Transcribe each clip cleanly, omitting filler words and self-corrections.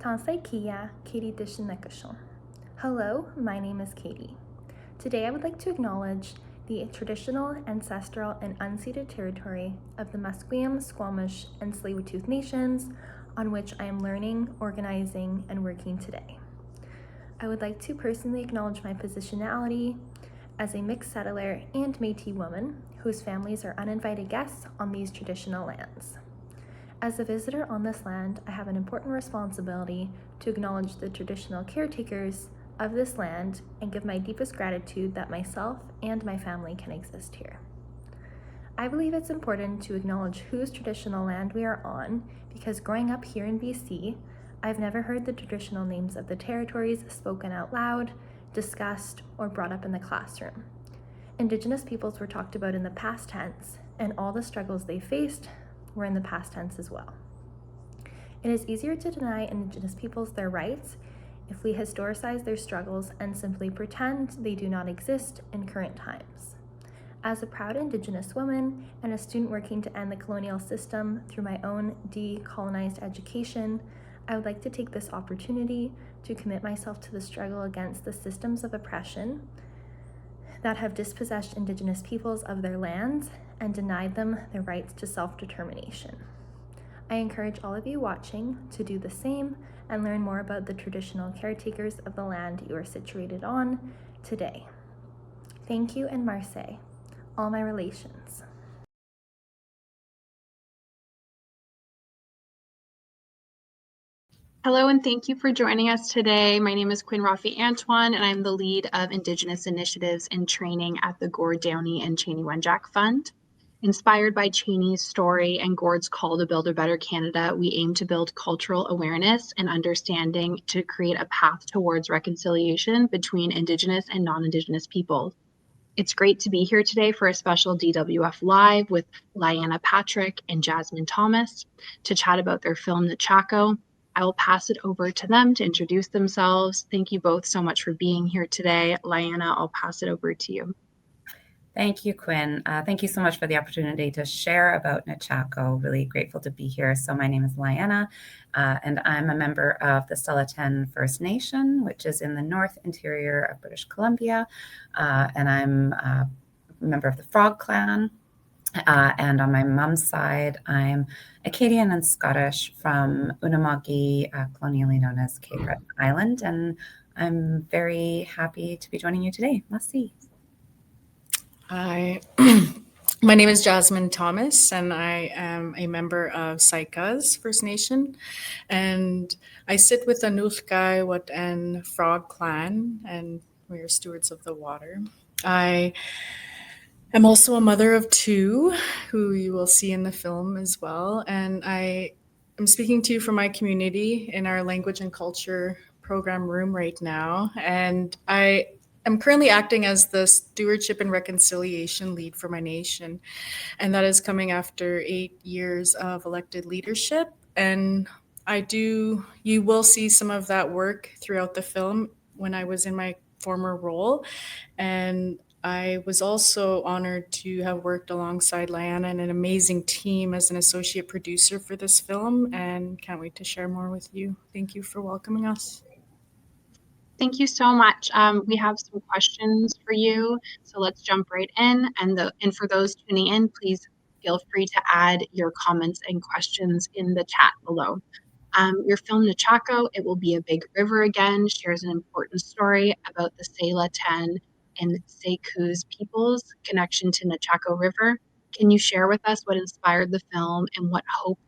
Tansaikia, Katie Dishinekashon. Hello, my name is Katie. Today I would like to acknowledge the traditional, ancestral, and unceded territory of the Musqueam, Squamish, and Tsleil-Waututh Nations, on which I am learning, organizing, and working today. I would like to personally acknowledge my positionality as a mixed settler and Métis woman whose families are uninvited guests on these traditional lands. As a visitor on this land, I have an important responsibility to acknowledge the traditional caretakers of this land and give my deepest gratitude that myself and my family can exist here. I believe it's important to acknowledge whose traditional land we are on because growing up here in BC, I've never heard the traditional names of the territories spoken out loud, discussed, or brought up in the classroom. Indigenous peoples were talked about in the past tense, and all the struggles they faced were in the past tense as well. It is easier to deny Indigenous peoples their rights if we historicize their struggles and simply pretend they do not exist in current times. As a proud Indigenous woman and a student working to end the colonial system through my own decolonized education, I would like to take this opportunity to commit myself to the struggle against the systems of oppression that have dispossessed Indigenous peoples of their lands and denied them their rights to self-determination. I encourage all of you watching to do the same and learn more about the traditional caretakers of the land you are situated on today. Thank you, and Marseille, all my relations. Hello, and thank you for joining us today. My name is Quinn Rafi Antoine, and I'm the lead of Indigenous Initiatives and Training at the Gord Downie and Cheney Wenjack Fund. Inspired by Cheney's story and Gord's call to build a better Canada, we aim to build cultural awareness and understanding to create a path towards reconciliation between Indigenous and non-Indigenous peoples. It's great to be here today for a special DWF Live with Lyana Patrick and Jasmine Thomas to chat about their film Nechako. I will pass it over to them to introduce themselves. Thank you both so much for being here today. Lyana, I'll pass it over to you. Thank you, Quinn. Thank you so much for the opportunity to share about Nechako. Really grateful to be here. So my name is Lyana, and I'm a member of the Stellat'en First Nation, which is in the north interior of British Columbia. And I'm a member of the Frog Clan. And on my mom's side, I'm Acadian and Scottish from Unama'ki, colonially known as Cape Breton Island. And I'm very happy to be joining you today. Merci. Hi, my name is Jasmine Thomas, and I am a member of Saik'uz First Nation, and I sit with the Noolhk'ai Whut'en Frog Clan, and we are stewards of the water. I am also a mother of two, who you will see in the film as well, and I am speaking to you from my community in our language and culture program room right now, and I'm currently acting as the Stewardship and Reconciliation Lead for my nation, and that is coming after 8 years of elected leadership. And you will see some of that work throughout the film when I was in my former role. And I was also honored to have worked alongside Lyana and an amazing team as an associate producer for this film, and can't wait to share more with you. Thank you for welcoming us. Thank you so much. We have some questions for you, so let's jump right in. And for those tuning in, please feel free to add your comments and questions in the chat below. Your film Nechako, It Will Be a Big River Again, shares an important story about the Stellat'en and Saik'uz peoples' connection to Nechako River. Can you share with us what inspired the film and what hope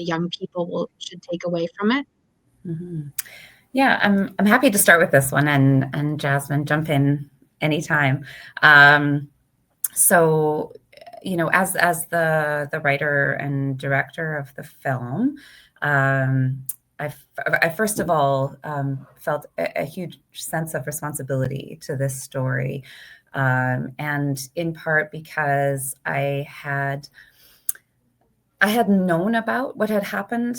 young people should take away from it? Mm-hmm. Yeah, I'm happy to start with this one, and Jasmine, jump in anytime. So, you know, as the writer and director of the film, I first of all felt a huge sense of responsibility to this story, and in part because I had known about what had happened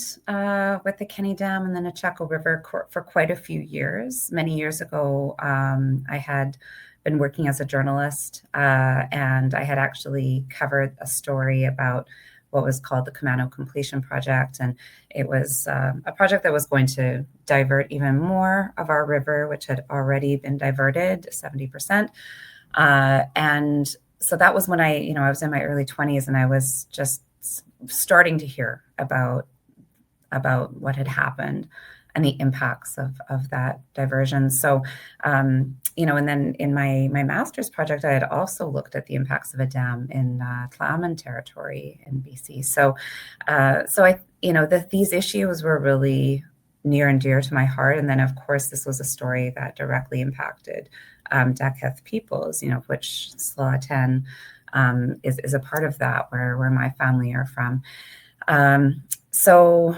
with the Kenny Dam and the Nechako River for quite a few years. Many years ago, I had been working as a journalist, and I had actually covered a story about what was called the Kumano Completion Project. And it was a project that was going to divert even more of our river, which had already been diverted 70%. And so that was when I was in my early 20s, and I was just starting to hear about what had happened and the impacts of that diversion. So, and then in my master's project, I had also looked at the impacts of a dam in Tla'amin territory in BC. So these issues were really near and dear to my heart. And then, of course, this was a story that directly impacted Dakelh peoples, which Stellat'en is a part of that, where my family are from. So,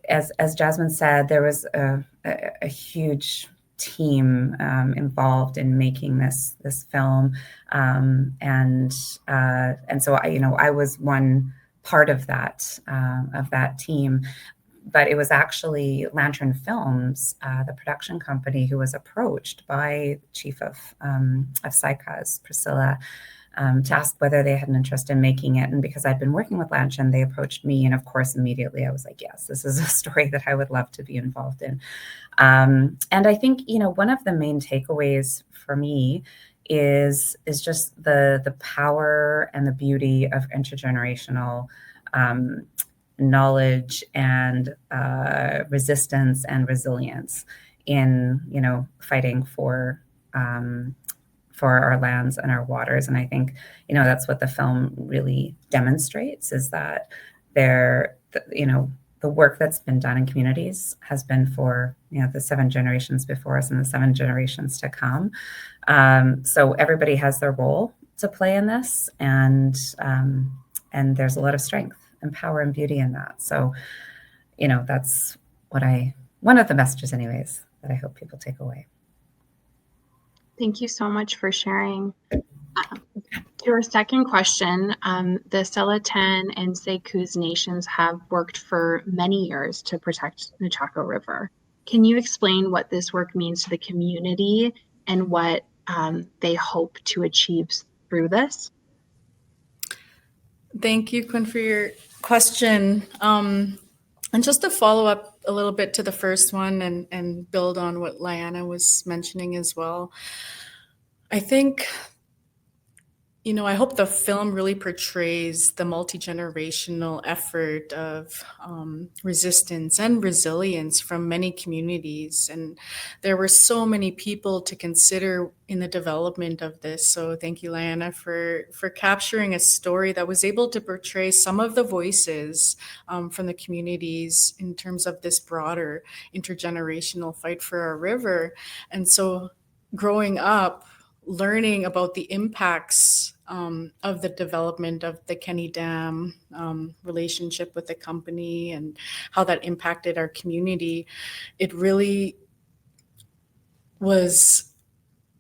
as Jasmine said, there was a huge team involved in making this film, and so I was one part of that team. But it was actually Lantern Films, the production company, who was approached by the chief of Saik'uz, Priscilla, to ask whether they had an interest in making it. And because I'd been working with Lantern, they approached me. And of course, immediately I was like, yes, this is a story that I would love to be involved in. And I think, one of the main takeaways for me is just the power and the beauty of intergenerational knowledge and resistance and resilience in fighting for our lands and our waters. And I think that's what the film really demonstrates, is that the work that's been done in communities has been for the 7 generations before us and the 7 generations to come. So everybody has their role to play in this, and there's a lot of strength and power and beauty in that. So, that's one of the messages anyways, that I hope people take away. Thank you so much for sharing. To our second question, the Stellat'en and Saik'uz nations have worked for many years to protect Nechako River. Can you explain what this work means to the community and what they hope to achieve through this? Thank you, Quinn, for your question. And just to follow up a little bit to the first one and build on what Lyana was mentioning as well, I think, I hope the film really portrays the multi-generational effort of resistance and resilience from many communities. And there were so many people to consider in the development of this. So thank you, Lyana, for capturing a story that was able to portray some of the voices from the communities in terms of this broader intergenerational fight for our river. And so growing up, learning about the impacts of the development of the Kenny Dam, relationship with the company, and how that impacted our community, it really was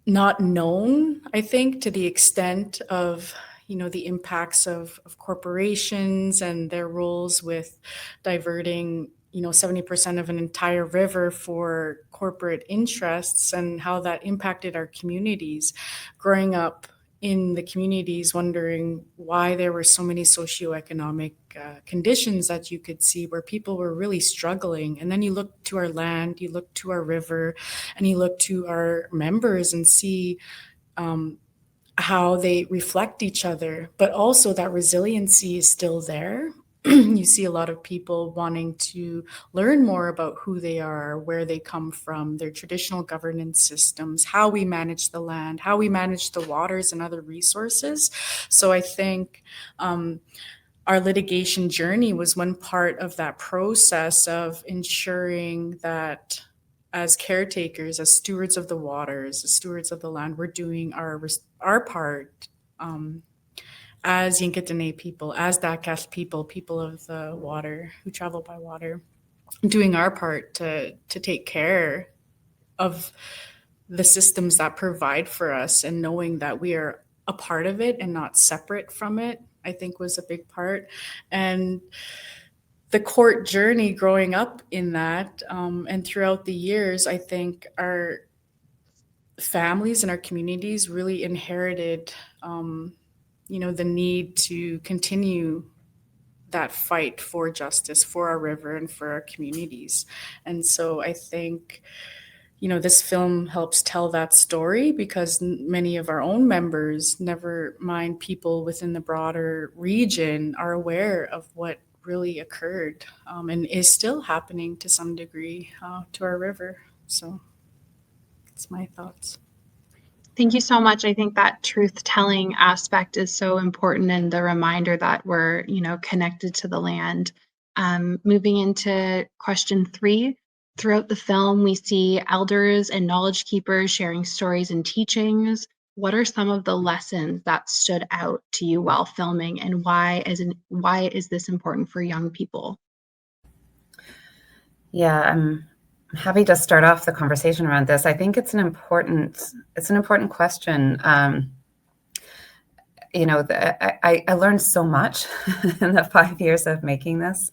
not known, I think, to the extent of the impacts of corporations and their roles with diverting 70% of an entire river for corporate interests, and how that impacted our communities. Growing up in the communities, wondering why there were so many socioeconomic conditions that you could see where people were really struggling. And then you look to our land, you look to our river, and you look to our members and see how they reflect each other, but also that resiliency is still there. You see a lot of people wanting to learn more about who they are, where they come from, their traditional governance systems, how we manage the land, how we manage the waters and other resources. So I think our litigation journey was one part of that process of ensuring that as caretakers, as stewards of the waters, as stewards of the land, we're doing our part as Yinkatene people, as Dakelh people, people of the water who travel by water, doing our part to take care of the systems that provide for us, and knowing that we are a part of it and not separate from it, I think was a big part. And the court journey growing up in that, and throughout the years, I think our families and our communities really inherited the need to continue that fight for justice for our river and for our communities. And so I think, this film helps tell that story, because many of our own members, never mind people within the broader region, are aware of what really occurred and is still happening to some degree to our river. So that's my thoughts. Thank you so much. I think that truth-telling aspect is so important, and the reminder that we're, connected to the land. Moving into question 3, throughout the film, we see elders and knowledge keepers sharing stories and teachings. What are some of the lessons that stood out to you while filming, and why is this important for young people? Yeah, I'm happy to start off the conversation around this. I think it's an important question. I learned so much in the 5 years of making this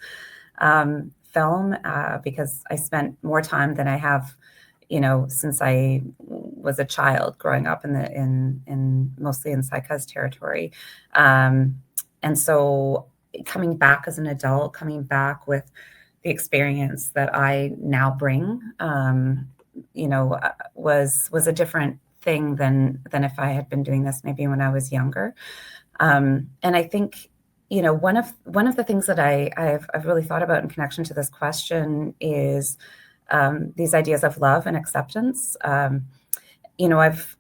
film because I spent more time than I have, since I was a child growing up in mostly in Saik'uz territory, and so coming back as an adult, coming back with the experience that I now bring, was a different thing than if I had been doing this maybe when I was younger. And I think, one of the things that I've really thought about in connection to this question is these ideas of love and acceptance. I've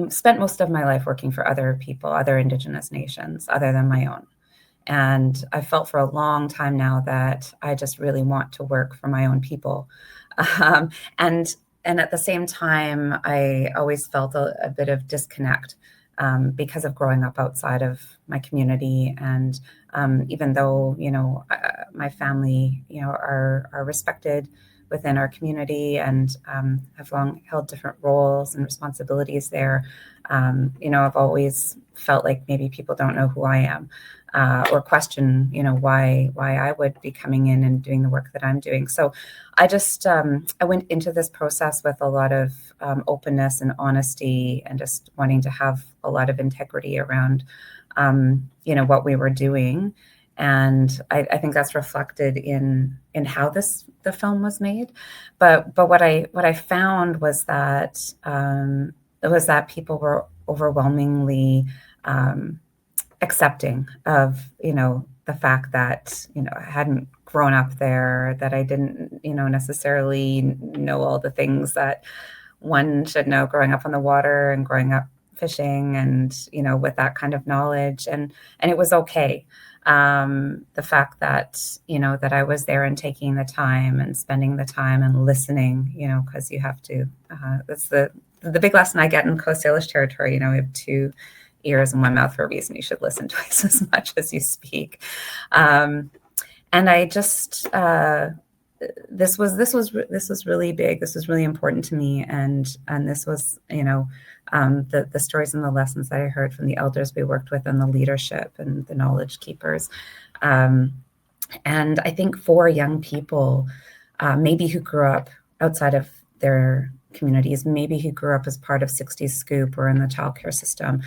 spent most of my life working for other people, other Indigenous nations, other than my own. And I felt for a long time now that I just really want to work for my own people. And at the same time, I always felt a bit of disconnect because of growing up outside of my community. And even though, my family, are respected within our community and have long held different roles and responsibilities there, I've always felt like maybe people don't know who I am. Or question, why I would be coming in and doing the work that I'm doing. So I just, I went into this process with a lot of openness and honesty, and just wanting to have a lot of integrity around, what we were doing. And I think that's reflected in how the film was made. But what I found was that people were overwhelmingly accepting of, the fact that, I hadn't grown up there, that I didn't, necessarily know all the things that one should know growing up on the water and growing up fishing and, with that kind of knowledge. And it was okay. The fact that, that I was there and taking the time and spending the time and listening, because you have to, that's the big lesson I get in Coast Salish territory. We have 2 ears and 1 mouth for a reason. You should listen twice as much as you speak. And I just, this was really big. This was really important to me. And this was, the stories and the lessons that I heard from the elders we worked with, and the leadership and the knowledge keepers. And I think for young people, maybe who grew up outside of their communities, maybe who grew up as part of 60s Scoop or in the childcare system,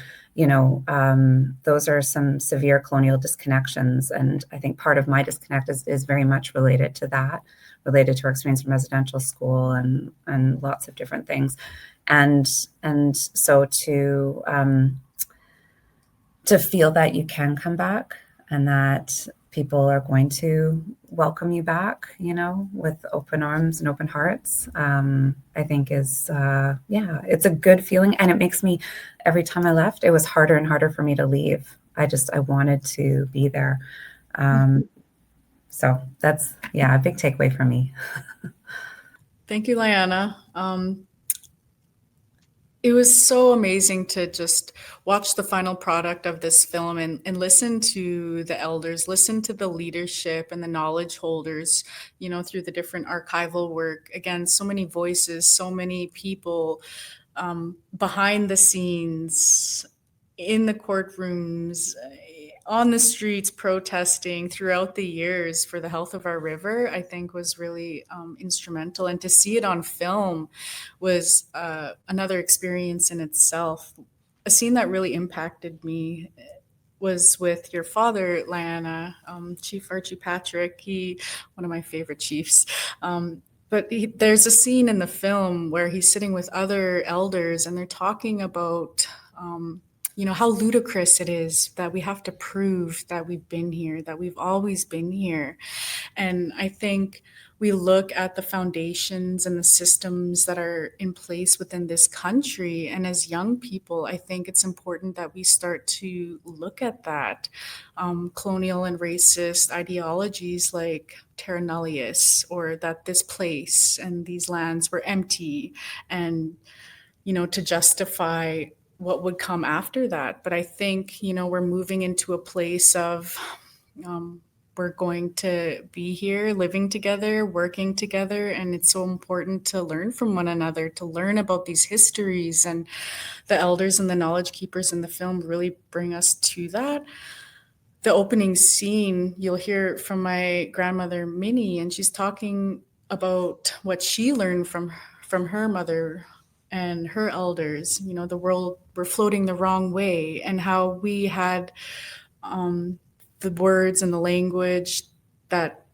those are some severe colonial disconnections. And I think part of my disconnect is very much related to that, related to our experience in residential school and lots of different things. And so to feel that you can come back and that people are going to welcome you back, with open arms and open hearts, I think is, it's a good feeling. And it makes me, every time I left, it was harder and harder for me to leave. I wanted to be there. So that's, a big takeaway for me. Thank you, Lyana. It was so amazing to just watch the final product of this film and listen to the elders, listen to the leadership and the knowledge holders, through the different archival work. Again, so many voices, so many people behind the scenes, in the courtrooms, on the streets, protesting throughout the years for the health of our river, I think was really instrumental. And to see it on film was another experience in itself. A scene that really impacted me was with your father, Lyana, Chief Archie Patrick. One of my favorite chiefs. But there's a scene in the film where he's sitting with other elders and they're talking about, how ludicrous it is that we have to prove that we've been here, that we've always been here. And I think we look at the foundations and the systems that are in place within this country. And as young people, I think it's important that we start to look at that. Colonial and racist ideologies like terra nullius, or that this place and these lands were empty, and, to justify what would come after that. But I think, we're moving into a place of, we're going to be here living together, working together, and it's so important to learn from one another, to learn about these histories. And the elders and the knowledge keepers in the film really bring us to that. The opening scene, you'll hear from my grandmother, Minnie, and she's talking about what she learned from her mother and her elders. The world, we're floating the wrong way, and how we had the words and the language that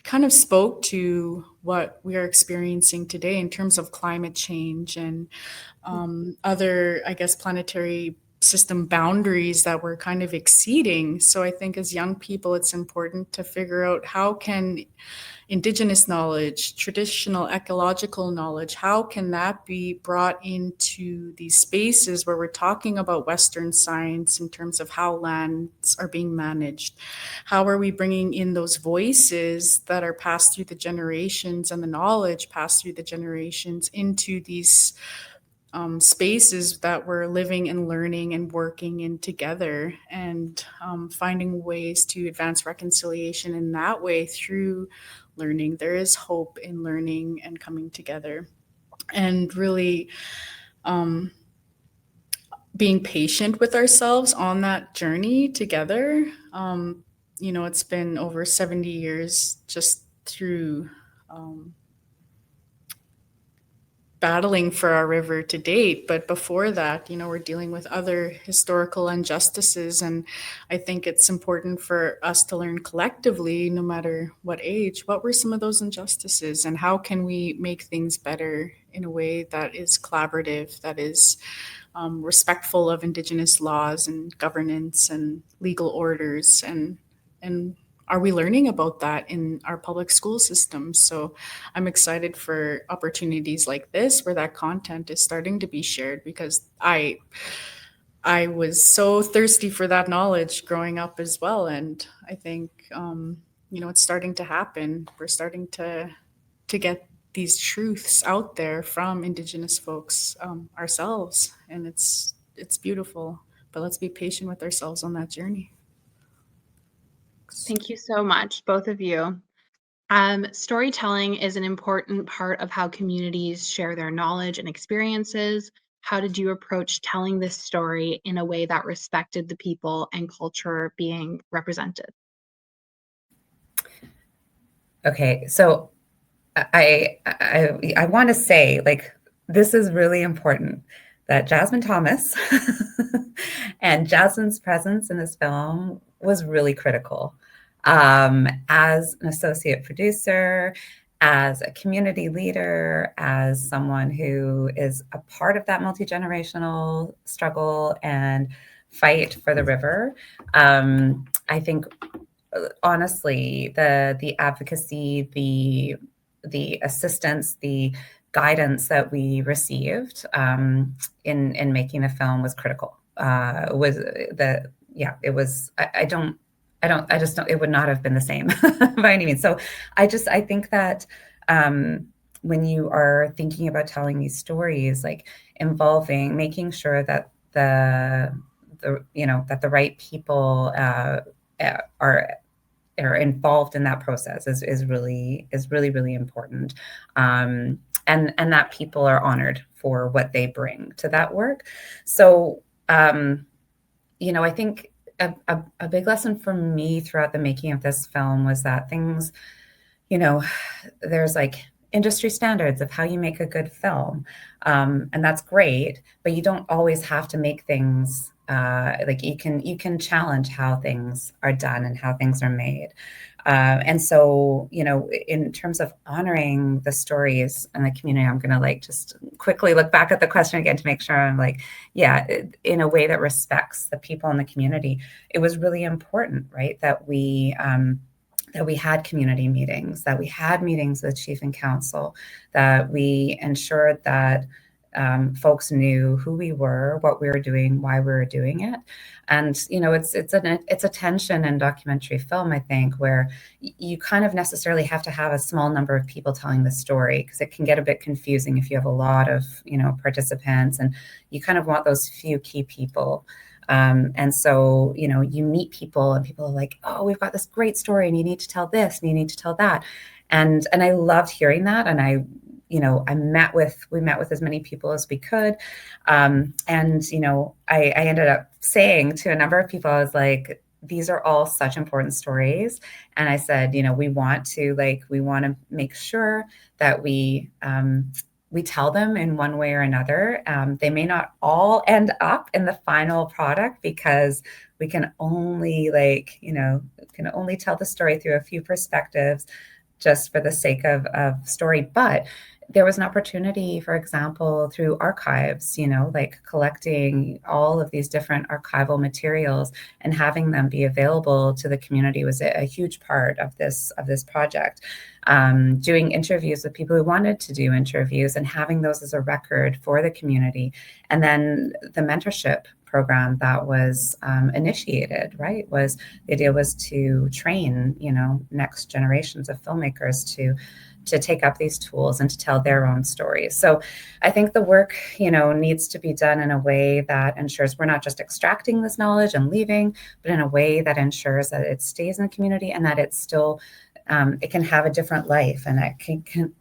kind of spoke to what we are experiencing today in terms of climate change and other, I guess, planetary system boundaries that we're kind of exceeding. So I think as young people, it's important to figure out how can Indigenous knowledge, traditional ecological knowledge, how can that be brought into these spaces where we're talking about Western science in terms of how lands are being managed? How are we bringing in those voices that are passed through the generations and the knowledge passed through the generations into these spaces that we're living and learning and working in together, and finding ways to advance reconciliation in that way through learning? There is hope in learning and coming together, and really being patient with ourselves on that journey together. It's been over 70 years just through battling for our river to date. But before that, we're dealing with other historical injustices. And I think it's important for us to learn collectively, no matter what age, what were some of those injustices and how can we make things better in a way that is collaborative, that is respectful of Indigenous laws and governance and legal orders, and are we learning about that in our public school systems? So I'm excited for opportunities like this where that content is starting to be shared, because I was so thirsty for that knowledge growing up as well. And I think, it's starting to happen. We're starting to get these truths out there from Indigenous folks ourselves. And it's beautiful, but let's be patient with ourselves on that journey. Thank you so much, both of you. Storytelling is an important part of how communities share their knowledge and experiences. How did you approach telling this story in a way that respected the people and culture being represented? Okay, so I want to say, this is really important, that Jasmine Thomas and Jasmine's presence in this film was really critical. As an associate producer, as a community leader, as someone who is a part of that multi-generational struggle and fight for the river, I think, honestly, the advocacy, the assistance, the guidance that we received in making the film was critical. It would not have been the same by any means. So I think that when you are thinking about telling these stories, involving, making sure that that the right people are involved in that process is really important, and that people are honored for what they bring to that work. So I think a big lesson for me throughout the making of this film was that things, there's industry standards of how you make a good film, and that's great, but you don't always have to make things like you can challenge how things are done and how things are made. And so, in terms of honoring the stories in the community, I'm going to like just quickly look back at the question again to make sure I'm like, yeah, in a way that respects the people in the community. It was really important, right, that we had community meetings, that we had meetings with chief and council, that we ensured that folks knew who we were, what we were doing, why we were doing it. And, it's a tension in documentary film, I think, where you kind of necessarily have to have a small number of people telling the story, because it can get a bit confusing if you have a lot of, participants, and you kind of want those few key people. And so, you meet people and people are like, oh, we've got this great story and you need to tell this and you need to tell that. And I loved hearing that. And we met with as many people as we could. And, I ended up saying to a number of people, I was like, these are all such important stories. And I said, we want to make sure that we tell them in one way or another. They may not all end up in the final product, because we can only tell the story through a few perspectives just for the sake of story. But there was an opportunity, for example, through archives, like collecting all of these different archival materials and having them be available to the community was a huge part of this project. Doing interviews with people who wanted to do interviews and having those as a record for the community. And then the mentorship program that was initiated, right, the idea was to train, next generations of filmmakers to take up these tools and to tell their own stories. So I think the work, needs to be done in a way that ensures we're not just extracting this knowledge and leaving, but in a way that ensures that it stays in the community and that it's still, it can have a different life, and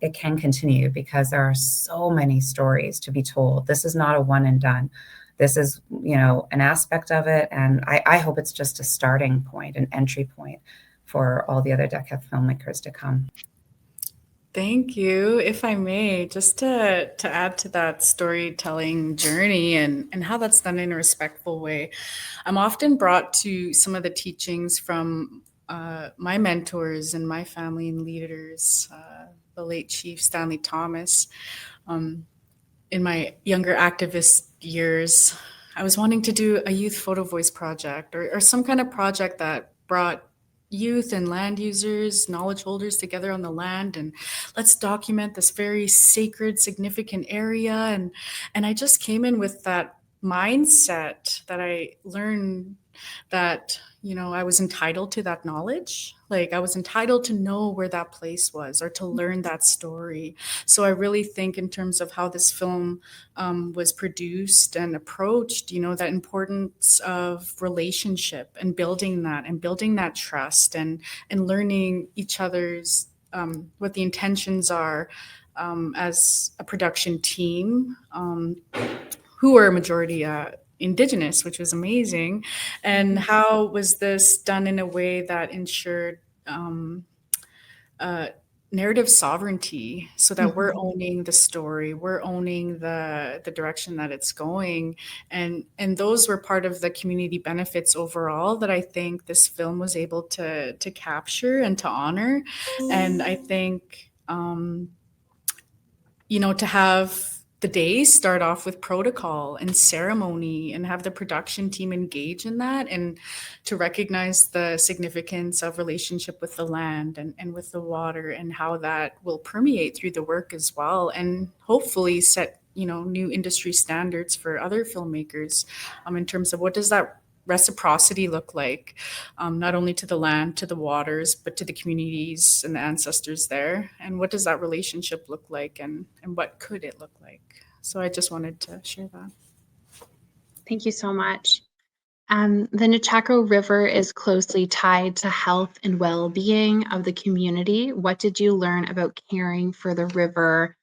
it can continue, because there are so many stories to be told. This is not a one and done. This is, an aspect of it. And I hope it's just a starting point, an entry point for all the other DWF filmmakers to come. Thank you. If I may, just to add to that storytelling journey and how that's done in a respectful way, I'm often brought to some of the teachings from my mentors and my family and leaders, the late Chief Stanley Thomas. In my younger activist years, I was wanting to do a youth photo voice project or some kind of project that brought youth and land users, knowledge holders together on the land, and let's document this very sacred, significant area. And I just came in with that mindset that I learned that, I was entitled to that knowledge. Like I was entitled to know where that place was or to learn that story. So I really think in terms of how this film was produced and approached, that importance of relationship and building that trust and learning each other's, what the intentions are as a production team, who are a majority Indigenous, which was amazing. And how was this done in a way that ensured narrative sovereignty, so that we're owning the story, we're owning the direction that it's going, and those were part of the community benefits overall that I think this film was able to capture and to honor. And I think to have the days start off with protocol and ceremony and have the production team engage in that, and to recognize the significance of relationship with the land and with the water, and how that will permeate through the work as well, and hopefully set new industry standards for other filmmakers in terms of what does that reciprocity look like, not only to the land, to the waters, but to the communities and the ancestors there, and what does that relationship look like, and what could it look like. So I just wanted to share that. Thank you so much. The Nechako River is closely tied to health and well-being of the community. What did you learn about caring for the river,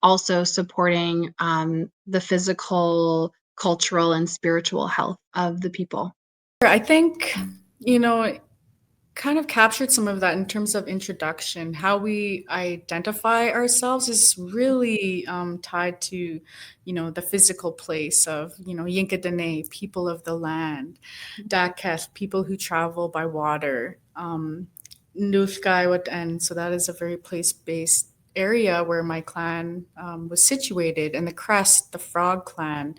also supporting the physical, cultural, and spiritual health of the people? I think, kind of captured some of that in terms of introduction. How we identify ourselves is really tied to, the physical place of, Yinkadene, people of the land, Dakelh, people who travel by water, Noolhk'ai Whut'en. So that is a very place-based area where my clan was situated, and the crest, the Frog clan,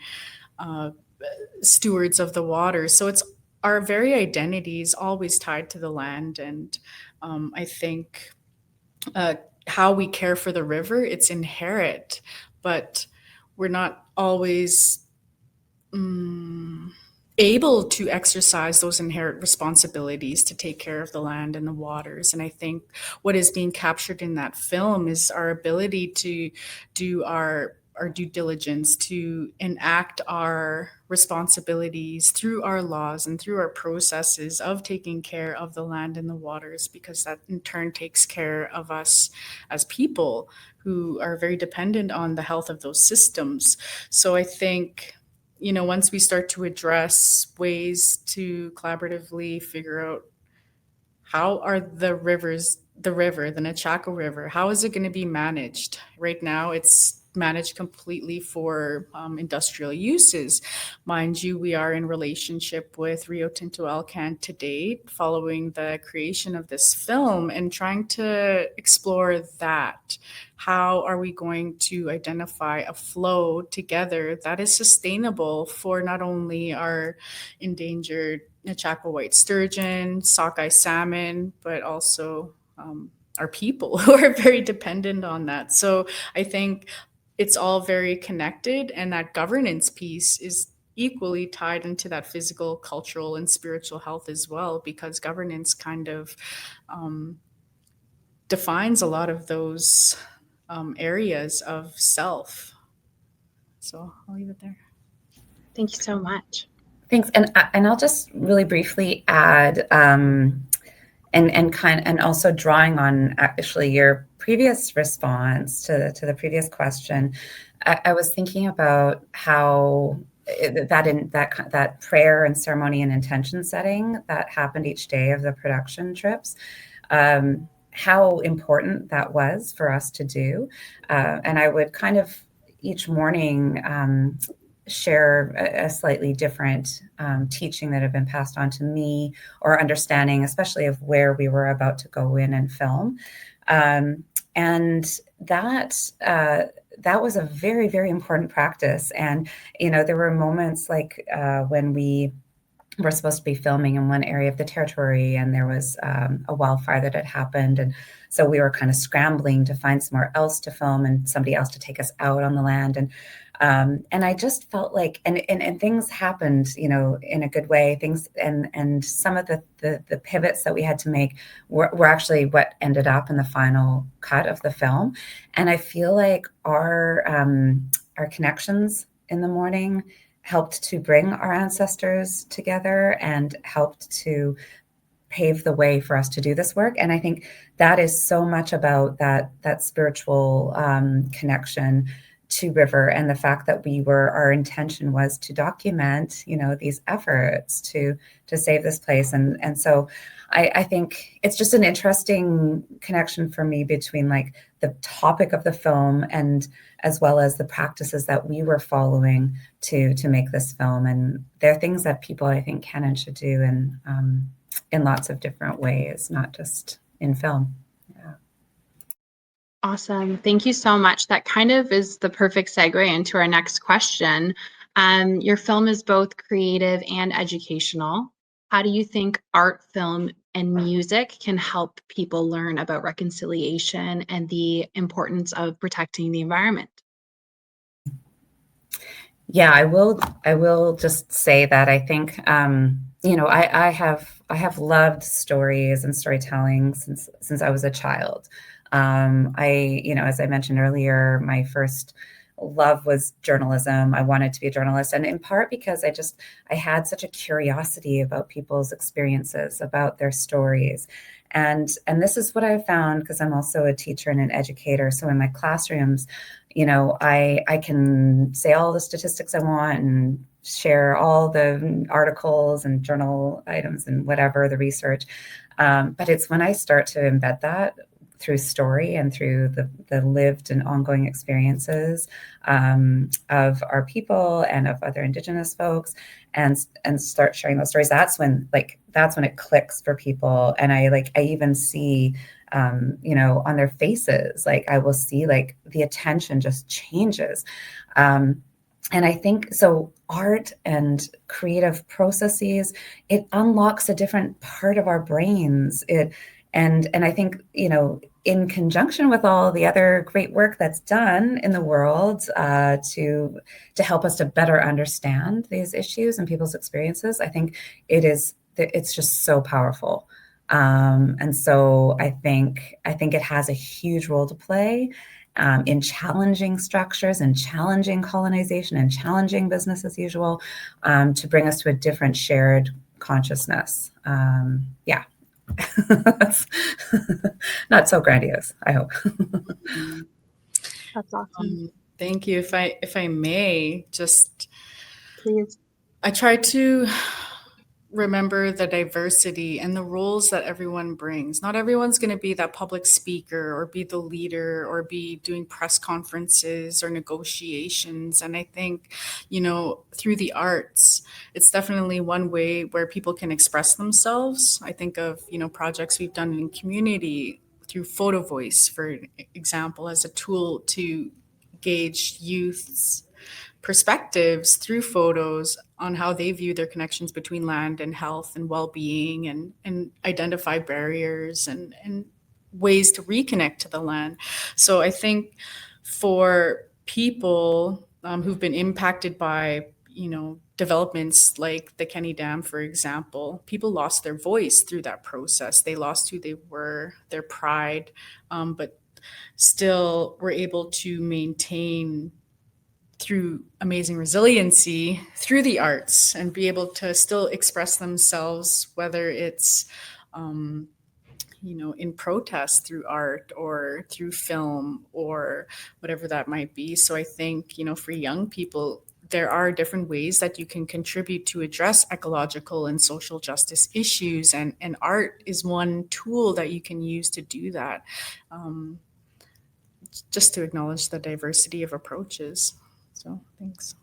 stewards of the water. So it's our very identity is always tied to the land. And I think how we care for the river, it's inherent, but we're not always able to exercise those inherent responsibilities to take care of the land and the waters. And I think what is being captured in that film is our ability to do our due diligence, to enact our responsibilities through our laws and through our processes of taking care of the land and the waters, because that in turn takes care of us as people who are very dependent on the health of those systems. So I think, once we start to address ways to collaboratively figure out how are the river, the Nechako River, how is it going to be managed? Right now, it's managed completely for industrial uses. Mind you, we are in relationship with Rio Tinto Alcan to date, following the creation of this film, and trying to explore that. How are we going to identify a flow together that is sustainable for not only our endangered Nechako white sturgeon, sockeye salmon, but also our people who are very dependent on that. So I think it's all very connected, and that governance piece is equally tied into that physical, cultural, and spiritual health as well, because governance kind of defines a lot of those areas of self. So I'll leave it there. Thank you so much. Thanks. And I'll just really briefly add, and also drawing on actually your previous response to the previous question, I was thinking about how that prayer and ceremony and intention setting that happened each day of the production trips, how important that was for us to do. And I would kind of each morning share a slightly different teaching that had been passed on to me, or understanding, especially of where we were about to go in and film. And that was a very, very important practice. And, there were moments like when we were supposed to be filming in one area of the Territory, and there was a wildfire that had happened. And so we were kind of scrambling to find somewhere else to film and somebody else to take us out on the land. And I just felt like, and things happened, in a good way. Things and some of the pivots that we had to make were actually what ended up in the final cut of the film. And I feel like our connections in the morning helped to bring our ancestors together and helped to pave the way for us to do this work. And I think that is so much about that spiritual connection to river, and the fact that our intention was to document, these efforts to save this place. And so I think it's just an interesting connection for me between like the topic of the film and as well as the practices that we were following to make this film. And there are things that people, I think, can and should do in lots of different ways, not just in film. Awesome. Thank you so much. That kind of is the perfect segue into our next question. Your film is both creative and educational. How do you think art, film, and music can help people learn about reconciliation and the importance of protecting the environment? Yeah, I will just say that I think, I have loved stories and storytelling since I was a child. As I mentioned earlier, my first love was journalism. I wanted to be a journalist, and in part because I had such a curiosity about people's experiences, about their stories. And this is what I found, because I'm also a teacher and an educator. So in my classrooms, I can say all the statistics I want and share all the articles and journal items and whatever the research. But it's when I start to embed that through story and through the lived and ongoing experiences of our people and of other Indigenous folks, and start sharing those stories. That's when it clicks for people, and I even see on their faces, I will see the attention just changes. And I think so art and creative processes, it unlocks a different part of our brains. And I think, in conjunction with all the other great work that's done in the world to help us to better understand these issues and people's experiences, I think it's just so powerful. And so I think it has a huge role to play in challenging structures and challenging colonization and challenging business as usual, to bring us to a different shared consciousness. Yeah. That's not so grandiose, I hope. That's awesome. Thank you. If I may, just Please. I try to remember the diversity and the roles that everyone brings. Not everyone's going to be that public speaker or be the leader or be doing press conferences or negotiations. And I think, through the arts, it's definitely one way where people can express themselves. I think of, projects we've done in community through Photo Voice, for example, as a tool to gauge youth's perspectives through photos on how they view their connections between land and health and well-being, and identify barriers and ways to reconnect to the land. So I think for people who've been impacted by, developments like the Kenny Dam, for example, people lost their voice through that process. They lost who they were, their pride, but still were able to maintain through amazing resiliency through the arts and be able to still express themselves, whether it's in protest through art or through film or whatever that might be. So I think, for young people, there are different ways that you can contribute to address ecological and social justice issues, and art is one tool that you can use to do that, just to acknowledge the diversity of approaches. So thanks.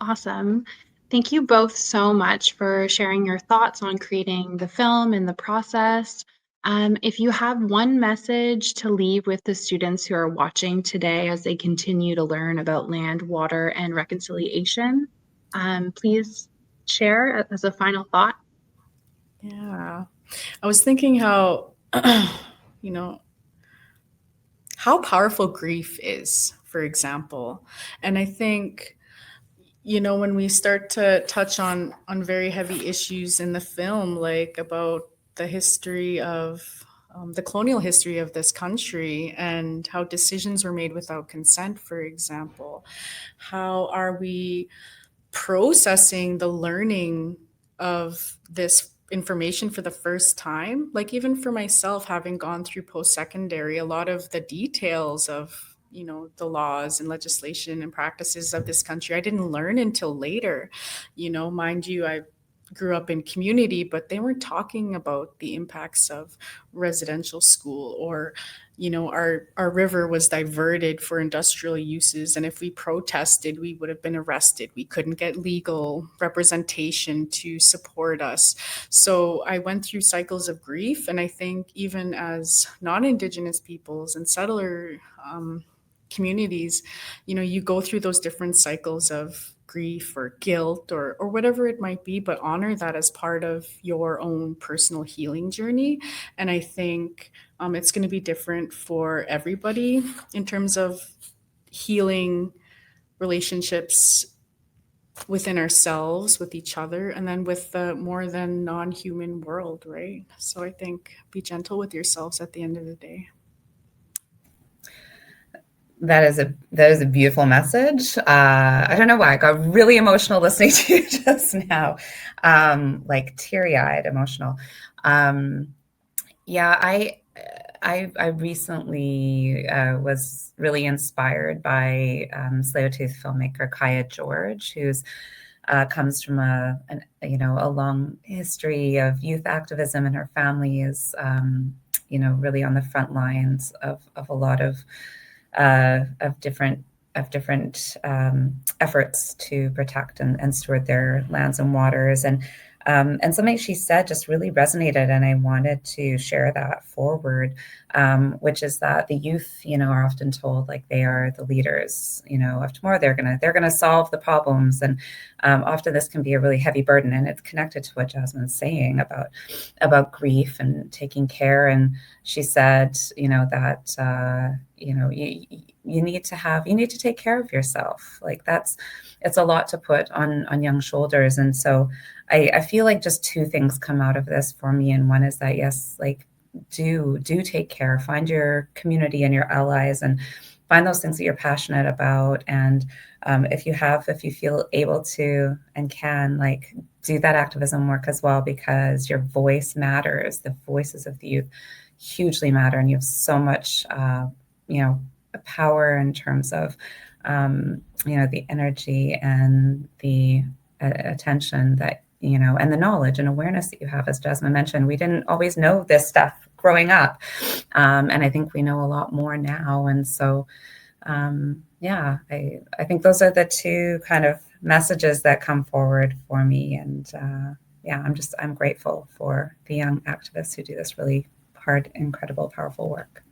Awesome. Thank you both so much for sharing your thoughts on creating the film and the process. If you have one message to leave with the students who are watching today as they continue to learn about land, water, and reconciliation, please share as a final thought. Yeah, I was thinking how, how powerful grief is, for example. And I think, when we start to touch on very heavy issues in the film, like about the history of the colonial history of this country and how decisions were made without consent, for example, how are we processing the learning of this information for the first time? Like, even for myself, having gone through post-secondary, a lot of the details of the laws and legislation and practices of this country I didn't learn until later. Mind you, I grew up in community, but they weren't talking about the impacts of residential school, or our river was diverted for industrial uses, and if we protested, we would have been arrested. We couldn't get legal representation to support us. So I went through cycles of grief, and I think even as non-Indigenous peoples and settler communities, you go through those different cycles of grief or guilt or whatever it might be, but honor that as part of your own personal healing journey. And I think it's going to be different for everybody in terms of healing relationships within ourselves, with each other, and then with the more than non-human world, right? So I think be gentle with yourselves at the end of the day. That is a beautiful message. I don't know why I got really emotional listening to you just now, like teary-eyed emotional. Yeah, I recently was really inspired by Tsleil-Waututh filmmaker Kaya George, who's comes from a long history of youth activism, and her family is really on the front lines of a lot of different efforts to protect and steward their lands and waters. And something she said just really resonated, and I wanted to share that forward, which is that the youth, are often told like they are the leaders, of tomorrow. They're gonna solve the problems, and often this can be a really heavy burden. And it's connected to what Jasmine's saying about grief and taking care. And she said, that you need to take care of yourself. Like it's a lot to put on young shoulders. And so I feel like just two things come out of this for me. And one is that, yes, like do take care, find your community and your allies, and find those things that you're passionate about. And if you feel able to and can, like, do that activism work as well, because your voice matters. The voices of the youth hugely matter, and you have so much power in terms of the energy and the attention that and the knowledge and awareness that you have. As Jasmine mentioned, we didn't always know this stuff growing up, and I think we know a lot more now. And so I think those are the two kind of messages that come forward for me. And I'm grateful for the young activists who do this really hard, incredible, powerful work.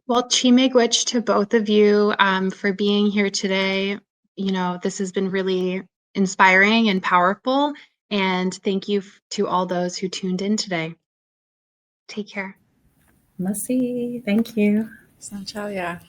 Well, Chi-miigwech to both of you for being here today. This has been really inspiring and powerful. And thank you to all those who tuned in today. Take care. Merci. Thank you. Sanchalia.